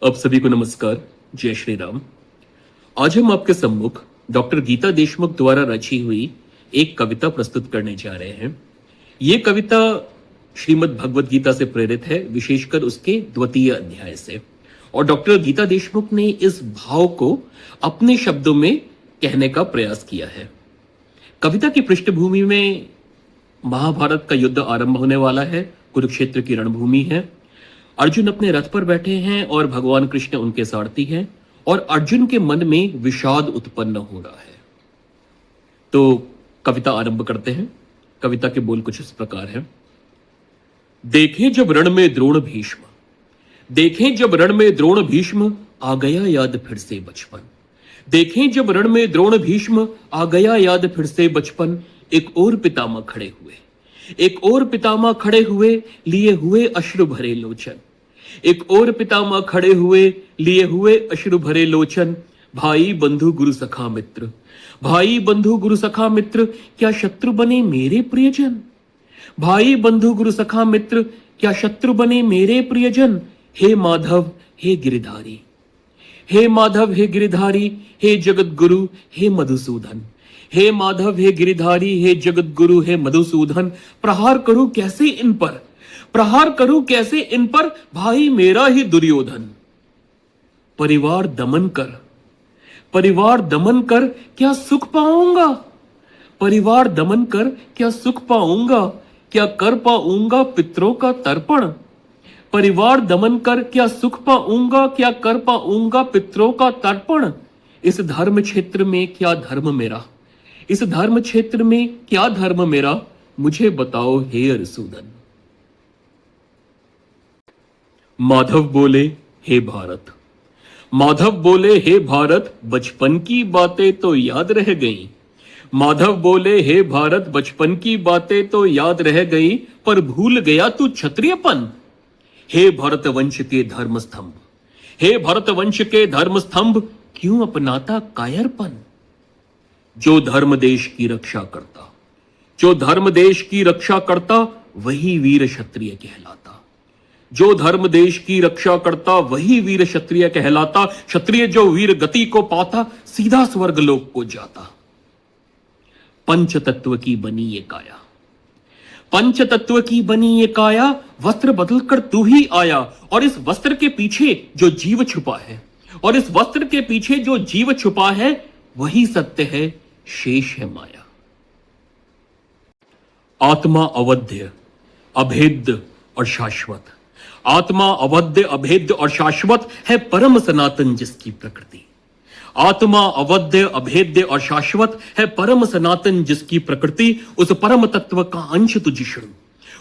आप सभी को नमस्कार। जय श्री राम। आज हम आपके सम्मुख डॉक्टर गीता देशमुख द्वारा रची हुई एक कविता प्रस्तुत करने जा रहे हैं। ये कविता श्रीमद् भगवत गीता से प्रेरित है, विशेषकर उसके द्वितीय अध्याय से। और डॉक्टर गीता देशमुख ने इस भाव को अपने शब्दों में कहने का प्रयास किया है। कविता की पृष्ठभूमि में महाभारत का युद्ध आरंभ होने वाला है। कुरुक्षेत्र की रणभूमि है। अर्जुन अपने रथ पर बैठे हैं और भगवान कृष्ण उनके सारथी हैं और अर्जुन के मन में विषाद उत्पन्न हो रहा है। तो कविता आरंभ करते हैं। कविता के बोल कुछ इस प्रकार हैं। देखें जब रण में द्रोण भीष्म, देखें जब रण में द्रोण भीष्म, आ गया याद फिर से बचपन। देखें जब रण में द्रोण भीष्म, आ गया याद फिर से बचपन। एक और पितामह खड़े हुए, एक और पितामह खड़े हुए, लिए हुए अश्रु भरे लोचन। एक और पितामह खड़े हुए, लिए हुए अश्रु भरे लोचन। भाई बंधु गुरु सखा मित्र, भाई बंधु गुरु सखा मित्र, क्या शत्रु बने मेरे प्रियजन। भाई बंधु गुरु सखा मित्र, क्या शत्रु बने मेरे प्रियजन। हे माधव हे गिरिधारी, हे माधव हे गिरिधारी, हे जगत गुरु हे मधुसूदन। हे माधव हे गिरिधारी, हे जगत गुरु हे मधुसूदन। प्रहार करूं कैसे इन पर, प्रहार करूं कैसे इन पर, भाई मेरा ही दुर्योधन। परिवार दमन कर, परिवार दमन कर, क्या सुख पाऊंगा। परिवार दमन कर क्या सुख पाऊंगा, क्या कर पाऊंगा पितरों का तर्पण। परिवार दमन कर क्या सुख पाऊंगा, क्या कर पाऊंगा पितरों का तर्पण। इस धर्म क्षेत्र में क्या धर्म मेरा, इस धर्म क्षेत्र में क्या धर्म मेरा, मुझे बताओ हे अरिसूदन। माधव बोले हे भारत, माधव बोले हे भारत, बचपन की बातें तो याद रह गईं। माधव बोले हे भारत, बचपन की बातें तो याद रह गई, पर भूल गया तू क्षत्रियपन। हे भरत वंश के धर्म स्तंभ, हे भरत वंश के धर्म स्तंभ, क्यों अपनाता कायरपन। जो धर्म देश की रक्षा करता, जो धर्म देश की रक्षा करता, वही वीर क्षत्रिय कहलाता। जो धर्म देश की रक्षा करता, वही वीर क्षत्रिय कहलाता। क्षत्रिय जो वीर गति को पाता, सीधा स्वर्ग लोक को जाता। पंच तत्व की बनी ये काया, पंच तत्व की बनी ये काया, वस्त्र बदलकर तू ही आया। और इस वस्त्र के पीछे जो जीव छुपा है, और इस वस्त्र के पीछे जो जीव छुपा है, वही सत्य है, शेष है माया। आत्मा अवध्य अभेद्य और शाश्वत, आत्मा अवध्य अभेद्य और शाश्वत है परम सनातन जिसकी प्रकृति। आत्मा अवध्य अभेद्य और शाश्वत है परम सनातन जिसकी प्रकृति। उस परम तत्व का अंश तु जिष्णु,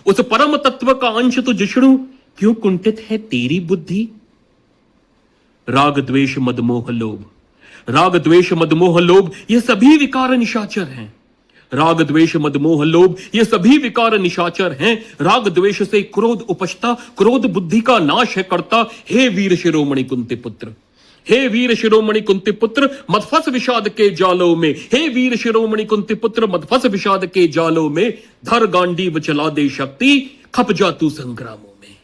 उस परम तत्व का अंश तु जिष्णु, क्यों कुंठित है तेरी बुद्धि। राग द्वेष मद मोह लोभ, राग द्वेष मद मोह लोभ, ये सभी विकार निशाचर हैं। राग द्वेष मद मोह लोभ, ये सभी विकार निशाचर हैं। राग द्वेष से क्रोध उपजता, क्रोध बुद्धि का नाश है करता। हे वीर शिरोमणि कुंती पुत्र, हे वीर शिरोमणि कुंती पुत्र, मत फंस विषाद के जालों में। हे वीर शिरोमणि कुंती पुत्र, मत फंस विषाद के जालों में। धर गांडीव चला दे शक्ति, खप जा तू संग्रामों में।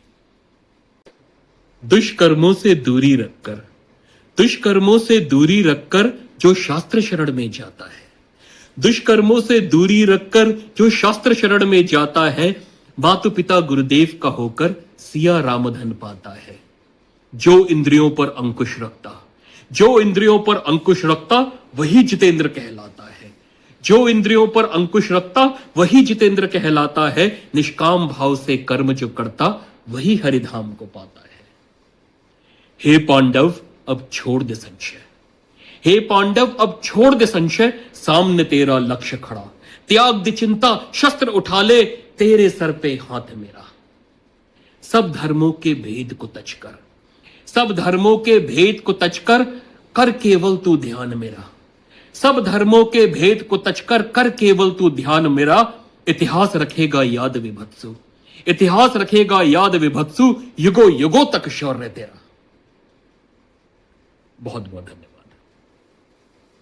दुष्कर्मों से दूरी रखकर, दुष्कर्मों से दूरी रखकर जो शास्त्र शरण में जाता है, दुष्कर्मों से दूरी रखकर जो शास्त्र शरण में जाता है, मातु पिता गुरुदेव का होकर सिया रामधन पाता है। जो इंद्रियों पर अंकुश रखता, जो इंद्रियों पर अंकुश रखता, वही जितेंद्र कहलाता है। जो इंद्रियों पर अंकुश रखता, वही जितेंद्र कहलाता है। निष्काम भाव से कर्म जो करता, वही हरिधाम को पाता है। हे पांडव अब छोड़ दे संशय, हे पांडव अब छोड़ दे संशय, सामने तेरा लक्ष्य खड़ा। त्याग दे चिंता, शस्त्र उठा ले, तेरे सर पे हाथ मेरा। सब धर्मों के भेद को तज कर, सब धर्मों के भेद को तज कर, कर केवल तू ध्यान मेरा। सब धर्मों के भेद को तज कर, कर केवल तू ध्यान मेरा। इतिहास रखेगा याद विभत्सु, इतिहास रखेगा याद विभत्सु, युगों युगों तक शौर्य तेरा। बहुत बहुत धन्यवाद।